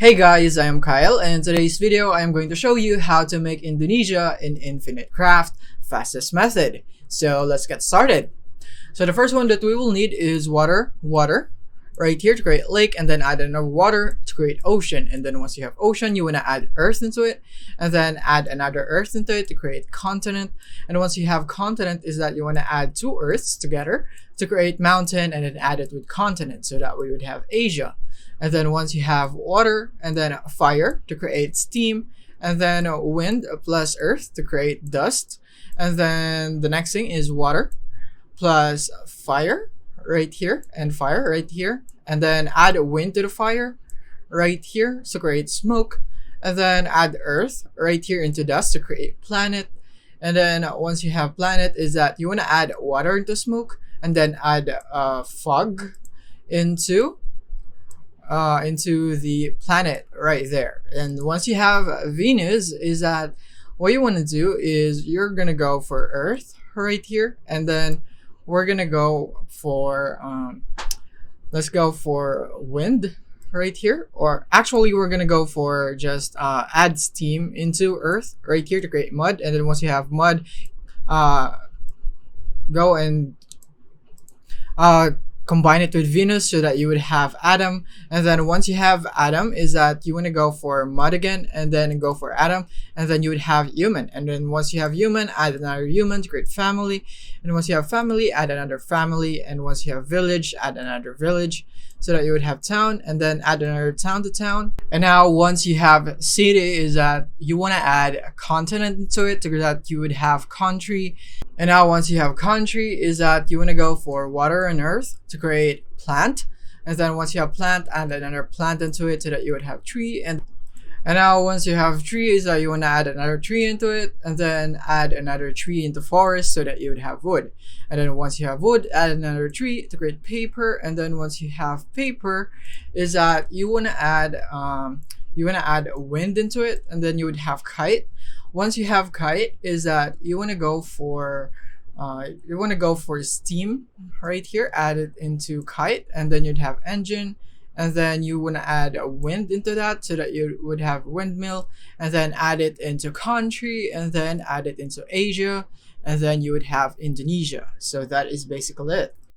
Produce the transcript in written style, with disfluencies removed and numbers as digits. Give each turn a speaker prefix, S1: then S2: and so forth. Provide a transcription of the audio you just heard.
S1: Hey guys, I am Kyle, and in today's video I am going to show you how to make Indonesia in Infinite Craft fastest method. So let's get started. So the first one that we will need is water right here to create lake, and then add another water to create ocean. And then once you have ocean, you want to add earth into it, and then add another earth into it to create continent. And once you have continent, is that you want to add two earths together to create mountain, and then add it with continent, so that we would have Asia. And then once you have water, and then fire to create steam, and then wind plus earth to create dust. And then the next thing is water plus fire right here, and fire right here, and then add wind to the fire right here to create smoke, and then add earth right here into dust to create planet. And then once you have planet, is that you want to add water into smoke, and then add fog into the planet right there. And once you have Venus, is that what you want to do is you're gonna go for earth right here, and then we're gonna go for let's go for wind right here, or actually we're gonna go for just add steam into earth right here to create mud. And then once you have mud, go and combine it with Venus so that you would have Adam. And then once you have Adam, is that you want to go for mud again, and then go for Adam, and then you would have human. And then once you have human, add another human to create family. And once you have family, add another family. And once you have village, add another village, so that you would have town, and then add another town to town. And now once you have city, is that you want to add a continent to it, so that you would have country. And now once you have country, is that you want to go for water and earth to create plant. And then once you have plant, add another plant into it, so that you would have tree. And now once you have tree, is that you want to add another tree into it, and then add another tree into forest, so that you would have wood. And then once you have wood, add another tree to create paper. And then once you have paper, is that you want to add wind into it, and then you would have kite. Once you have kite, is that you want to go for steam right here, add it into kite, and then you'd have engine. And then you want to add a wind into that, so that you would have windmill, and then add it into country, and then add it into Asia, and then you would have Indonesia. So that is basically it.